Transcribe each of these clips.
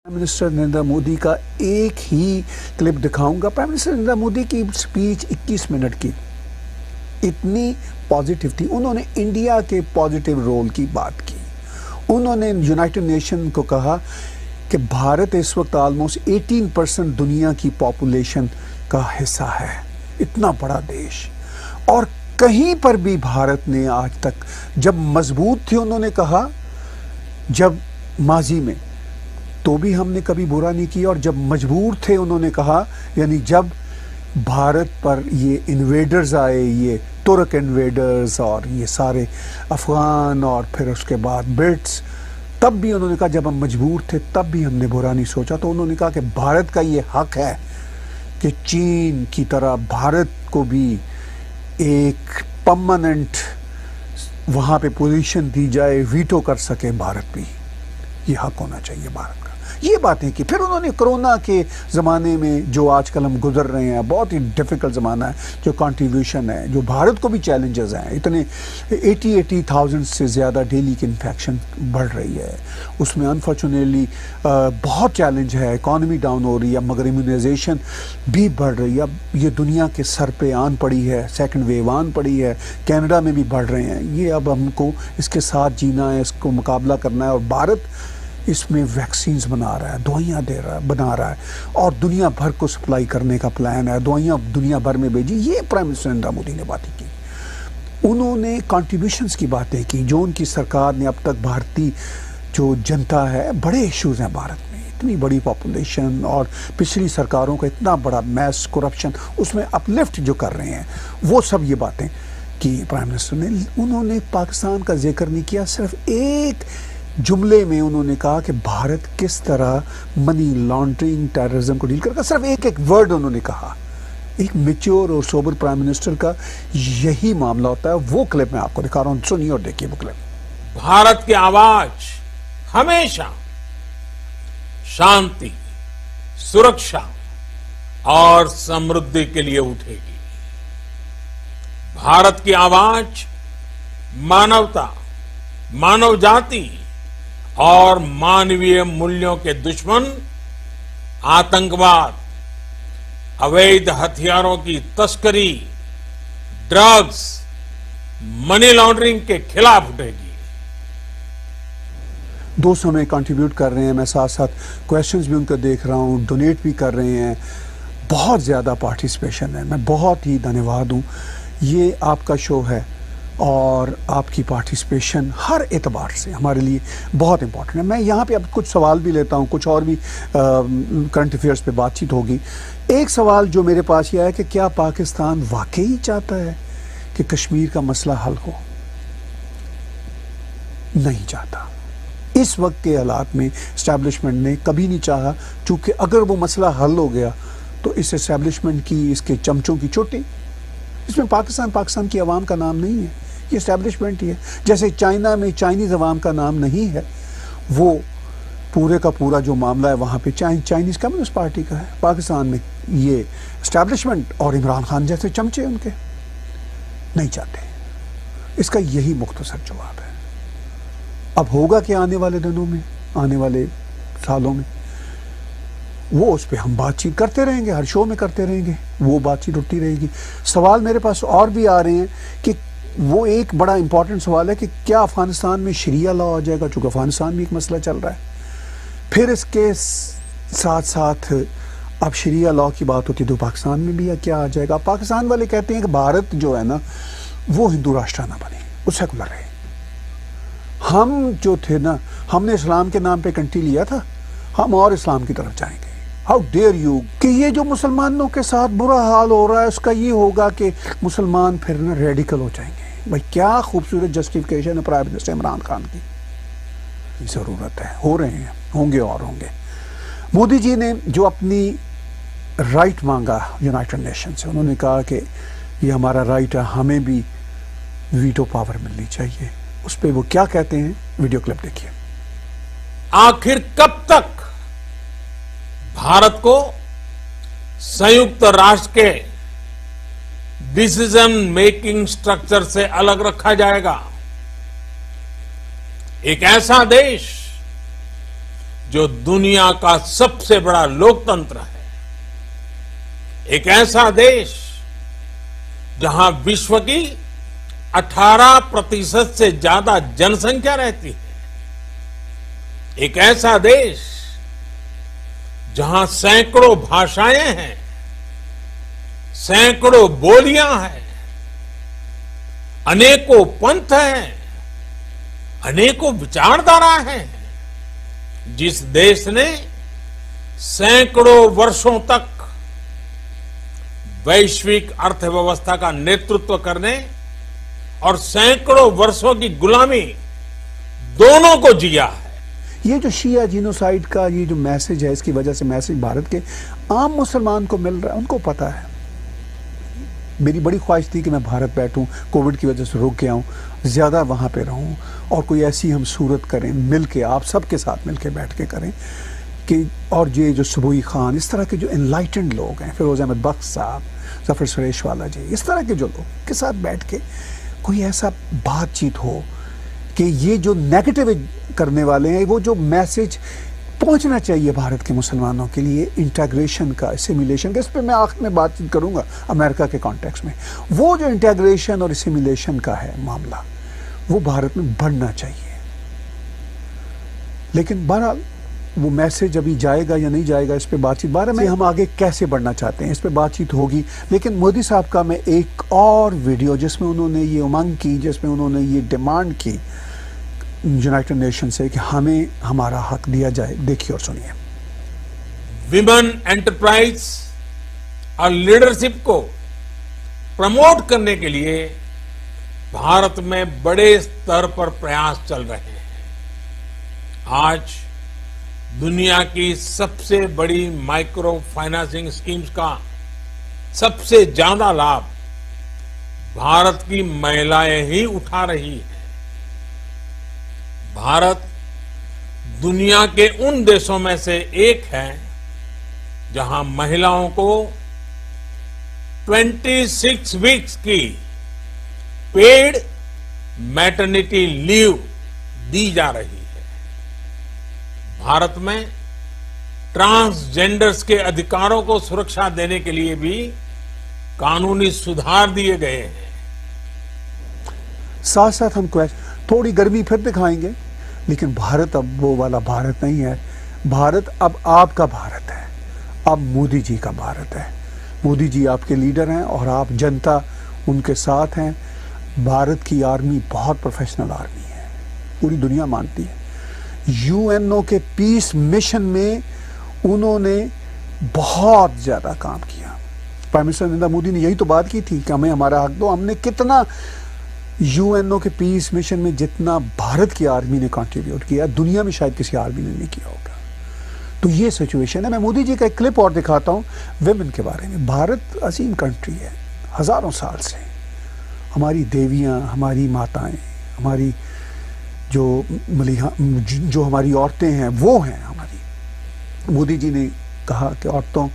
Prime minister Narendra Modi का एक ही clip दिखाऊंगा। प्राइम मिनिस्टर नरेंद्र मोदी की स्पीच 21 मिनट की इतनी पॉजिटिव थी। उन्होंने इंडिया के पॉजिटिव रोल की बात की। उन्होंने यूनाइटेड नेशन को कहा कि भारत इस वक्त ऑलमोस्ट 18% दुनिया की पॉपुलेशन का हिस्सा है, इतना बड़ा देश, और कहीं पर भी भारत ने आज तक जब मजबूत थे, उन्होंने कहा, जब माजी में तो भी हमने कभी बुरा नहीं किया, और जब मजबूर थे उन्होंने कहा, यानी जब भारत पर ये इन्वेडर्स आए, ये तुर्क इन्वेडर्स और ये सारे अफगान और फिर उसके बाद ब्रिट्स, तब भी उन्होंने कहा जब हम मजबूर थे तब भी हमने बुरा नहीं सोचा। तो उन्होंने कहा कि भारत का ये हक है कि चीन की तरह भारत को भी एक परमानेंट वहाँ पे पोजीशन दी जाए, वीटो कर सके भारत भी, ये हक होना चाहिए भारत का। ये बातें की। फिर उन्होंने कोरोना के ज़माने में जो आजकल हम गुजर रहे हैं, बहुत ही डिफ़िकल्ट ज़माना है, जो कंट्रीब्यूशन है, जो भारत को भी चैलेंजेस हैं, इतने 80,000 से ज़्यादा डेली की इन्फेक्शन बढ़ रही है, उसमें अनफॉर्चुनेटली बहुत चैलेंज है, इकॉनमी डाउन हो रही है, मगर इम्यूनाइजेशन भी बढ़ रही है। अब ये दुनिया के सर पे आन पड़ी है, सेकंड वेव आन पड़ी है, कनाडा में भी बढ़ रहे हैं। ये अब हमको इसके साथ जीना है, इसको मुकाबला करना है, और भारत इसमें वैक्सीन्स बना रहा है, दवाइयाँ बना रहा है, और दुनिया भर को सप्लाई करने का प्लान है, दवाइयाँ दुनिया भर में भेजी। ये प्राइम मिनिस्टर नरेंद्र मोदी ने बातें की। उन्होंने कंट्रीब्यूशंस की बातें की जो उनकी सरकार ने अब तक भारतीय जो जनता है, बड़े इश्यूज हैं भारत में, इतनी बड़ी पॉपुलेशन और पिछली सरकारों का इतना बड़ा मैस करप्शन, उसमें अपलिफ्ट जो कर रहे हैं, वो सब ये बातें की प्राइम मिनिस्टर ने। उन्होंने पाकिस्तान का जिक्र नहीं किया, सिर्फ एक जुमले में उन्होंने कहा कि भारत किस तरह मनी लॉन्ड्रिंग, टेररिज्म को डील करेगा। सिर्फ एक वर्ड उन्होंने कहा। एक मैच्योर और सोबर प्राइम मिनिस्टर का यही मामला होता है। वो क्लिप मैं आपको दिखा रहा हूं, सुनिए और देखिए वो क्लिप। भारत की आवाज हमेशा शांति, सुरक्षा और समृद्धि के लिए उठेगी। भारत की आवाज मानवता, मानव जाति और मानवीय मूल्यों के दुश्मन आतंकवाद, अवैध हथियारों की तस्करी, ड्रग्स, मनी लॉन्ड्रिंग के खिलाफ उठेगी। 200 में कंट्रीब्यूट कर रहे हैं, मैं साथ साथ क्वेश्चंस भी उनको देख रहा हूँ, डोनेट भी कर रहे हैं, बहुत ज़्यादा पार्टिसिपेशन है। मैं बहुत ही धन्यवाद हूँ। ये आपका शो है और आपकी पार्टिसिपेशन हर एतबार से हमारे लिए बहुत इम्पोर्टेंट है। मैं यहाँ पे अब कुछ सवाल भी लेता हूँ, कुछ और भी करंट अफेयर्स पे बातचीत होगी। एक सवाल जो मेरे पास ये है कि क्या पाकिस्तान वाकई चाहता है कि कश्मीर का मसला हल हो? नहीं चाहता। इस वक्त के हालात में इस्टेब्लिशमेंट ने कभी नहीं चाहा, चूँकि अगर वो मसला हल हो गया तो इस इस्टेब्लिशमेंट की, इसके चमचों की चोटी, इसमें पाकिस्तान की आवाम का नाम नहीं है, ये इस्टेब्लिशमेंट ही है। जैसे चाइना में चाइनीज़ अवाम का नाम नहीं है, वो पूरे का पूरा जो मामला है वहाँ पे चाइनीज़ कम्युनिस्ट पार्टी का है। पाकिस्तान में ये इस्टेब्लिशमेंट और इमरान खान जैसे चमचे उनके नहीं चाहते। इसका यही मुख्तसर जवाब है। अब होगा कि आने वाले दिनों में, आने वाले सालों में, वो उस पर हम बातचीत करते रहेंगे, हर शो में करते रहेंगे, वो बातचीत उठती रहेगी। सवाल मेरे पास और भी आ रहे हैं कि वो एक बड़ा इंपॉर्टेंट सवाल है कि क्या अफगानिस्तान में शरिया लॉ आ जाएगा, चूँकि अफगानिस्तान में एक मसला चल रहा है। फिर इसके साथ साथ अब शरिया लॉ की बात होती है तो पाकिस्तान में भी क्या आ जाएगा। पाकिस्तान वाले कहते हैं कि भारत जो है ना, वो हिंदू राष्ट्र ना बने, वो सेकुलर है। हम जो थे ना, हमने इस्लाम के नाम पे कंट्री लिया था, हम और इस्लाम की तरफ जाएंगे। हाउ डेयर यू कि ये जो मुसलमानों के साथ बुरा हाल हो रहा है, उसका ये होगा कि मुसलमान फिर ना रेडिकल हो जाएंगे। भाई क्या खूबसूरत जस्टिफिकेशन है प्राइम मिनिस्टर इमरान खान की। ज़रूरत है, हो रहे हैं, होंगे और होंगे। मोदी जी ने जो अपनी राइट मांगा यूनाइटेड नेशन से, उन्होंने कहा कि ये हमारा राइट है, हमें भी वीटो पावर मिलनी चाहिए। उस पर वो क्या कहते हैं, वीडियो क्लिप देखिए। आखिर कब तक भारत को संयुक्त राष्ट्र के डिसीजन मेकिंग स्ट्रक्चर से अलग रखा जाएगा? एक ऐसा देश जो दुनिया का सबसे बड़ा लोकतंत्र है, एक ऐसा देश जहां विश्व की 18% से ज्यादा जनसंख्या रहती है, एक ऐसा देश जहां सैकड़ों भाषाएं हैं, सैकड़ों बोलियां हैं, अनेकों पंथ हैं, अनेकों विचारधारा हैं, जिस देश ने सैकड़ों वर्षों तक वैश्विक अर्थव्यवस्था का नेतृत्व करने और सैकड़ों वर्षों की गुलामी दोनों को जिया है। ये जो शिया जीनोसाइड का ये जो मैसेज है, इसकी वजह से मैसेज भारत के आम मुसलमान को मिल रहा है, उनको पता है। मेरी बड़ी ख्वाहिश थी कि मैं भारत बैठूं, कोविड की वजह से रुक गया हूं, ज़्यादा वहाँ पे रहूं और कोई ऐसी हम सूरत करें, मिल के आप सबके साथ मिल के बैठ के करें कि, और ये जो सुबोई खान, इस तरह के जो एनलाइटेंड लोग हैं, फिरोज अहमद बख्श साहब, जफर सुरेशवाला जी, इस तरह के जो लोग के साथ बैठ के कोई ऐसा बातचीत हो कि ये जो नेगेटिव करने वाले हैं, वो जो मैसेज पहुंचना चाहिए भारत के मुसलमानों के लिए, इंटीग्रेशन का, एसिमिलेशन का, इस पर मैं आखिर में बातचीत करूंगा अमेरिका के कॉन्टेक्स्ट में। वो जो इंटीग्रेशन और एसिमिलेशन का है मामला, वो भारत में बढ़ना चाहिए। लेकिन बहरहाल वो मैसेज अभी जाएगा या नहीं जाएगा, इस पे बातचीत, बारह में हम आगे कैसे बढ़ना चाहते हैं, इस पे बातचीत होगी। लेकिन मोदी साहब का मैं एक और वीडियो जिसमें उन्होंने ये उमंग की, जिसमें उन्होंने ये डिमांड की यूनाइटेड नेशन से कि हमें हमारा हक दिया जाए, देखिए और सुनिए। विमेन एंटरप्राइज और लीडरशिप को प्रमोट करने के लिए भारत में बड़े स्तर पर प्रयास चल रहे हैं। आज दुनिया की सबसे बड़ी माइक्रो फाइनेंसिंग स्कीम्स का सबसे ज्यादा लाभ भारत की महिलाएं ही उठा रही है। भारत दुनिया के उन देशों में से एक है जहां महिलाओं को 26 वीक्स की पेड मैटरनिटी लीव दी जा रही है। भारत में ट्रांसजेंडर्स के अधिकारों को सुरक्षा देने के लिए भी कानूनी सुधार दिए गए हैं। साथ साथ हम थोड़ी गर्मी फिर दिखाएंगे, लेकिन भारत अब वो वाला भारत नहीं है। भारत अब आपका भारत है, अब मोदी जी का भारत है। मोदी जी आपके लीडर हैं और आप जनता उनके साथ हैं। भारत की आर्मी बहुत प्रोफेशनल आर्मी है, पूरी दुनिया मानती है। यूएनओ के पीस मिशन में उन्होंने बहुत ज्यादा काम किया। प्राइम मिनिस्टर नरेंद्र मोदी ने यही तो बात की थी कि हमें हमारा हक दो। हमने कितना यूएनओ के पीस मिशन में जितना भारत की आर्मी ने कंट्रीब्यूट किया, दुनिया में शायद किसी आर्मी ने नहीं किया होगा। तो ये सिचुएशन है। मैं मोदी जी का एक क्लिप और दिखाता हूँ विमेन के बारे में। भारत अजीम कंट्री है, हजारों साल से हमारी देवियाँ, हमारी माताएं, हमारी जो हमारी औरतें हैं वो हैं हमारी। मोदी जी ने कहा कि औरतों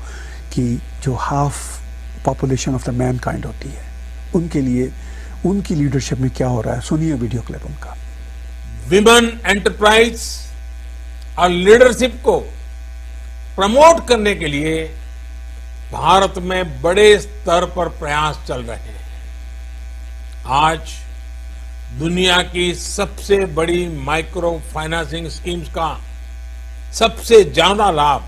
की जो half population of the man kind होती है, उनके लिए उनकी लीडरशिप में क्या हो रहा है, सुनिए वीडियो क्लिप उनका। विमेन एंटरप्राइज और लीडरशिप को प्रमोट करने के लिए भारत में बड़े स्तर पर प्रयास चल रहे हैं। आज दुनिया की सबसे बड़ी माइक्रो फाइनेंसिंग स्कीम्स का सबसे ज्यादा लाभ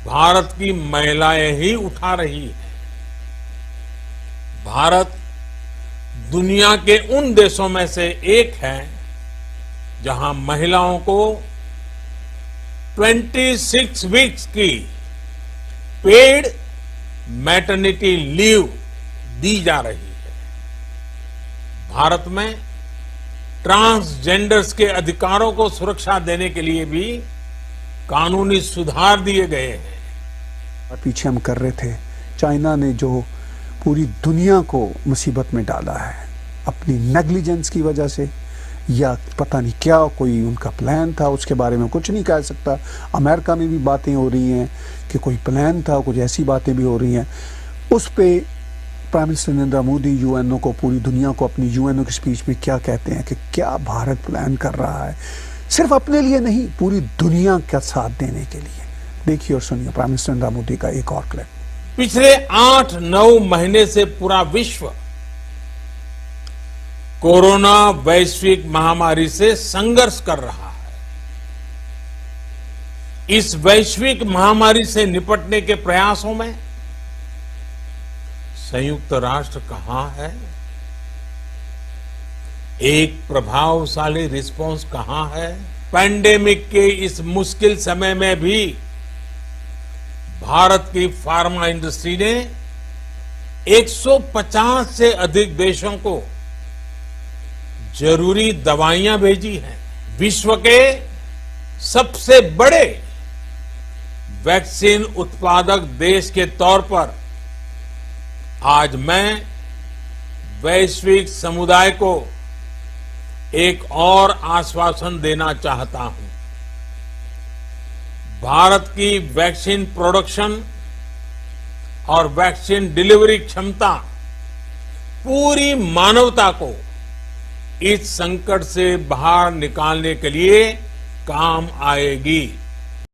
भारत की महिलाएं ही उठा रही है। भारत दुनिया के उन देशों में से एक है जहां महिलाओं को 26 वीक्स की पेड मैटरनिटी लीव दी जा रही है। भारत में ट्रांसजेंडर्स के अधिकारों को सुरक्षा देने के लिए भी कानूनी सुधार दिए गए हैं। और पीछे हम कर रहे थे, चाइना ने जो पूरी दुनिया को मुसीबत में डाला है अपनी नेग्लिजेंस की वजह से, या पता नहीं क्या कोई उनका प्लान था, उसके बारे में कुछ नहीं कह सकता। अमेरिका में भी बातें हो रही हैं कि कोई प्लान था, कुछ ऐसी बातें भी हो रही हैं। उस पे prime minister Narendra Modi UNO को, पूरी दुनिया को अपनी यूएनओ की स्पीच में क्या कहते हैं कि क्या भारत प्लान कर रहा है सिर्फ अपने लिए नहीं, पूरी दुनिया का साथ देने के लिए। देखिए और सुनिए प्राइम मिनिस्टर नरेंद्र मोदी का एक और क्लिप। पिछले 8-9 महीने से पूरा विश्व कोरोना वैश्विक महामारी से संघर्ष कर रहा है। इस वैश्विक महामारी से निपटने के प्रयासों में संयुक्त राष्ट्र कहां है? एक प्रभावशाली रिस्पांस कहां है? पैंडेमिक के इस मुश्किल समय में भी भारत की फार्मा इंडस्ट्री ने 150 से अधिक देशों को जरूरी दवाइयां भेजी हैं। विश्व के सबसे बड़े वैक्सीन उत्पादक देश के तौर पर आज मैं वैश्विक समुदाय को एक और आश्वासन देना चाहता हूं। भारत की वैक्सीन प्रोडक्शन और वैक्सीन डिलीवरी क्षमता पूरी मानवता को इस संकट से बाहर निकालने के लिए काम आएगी।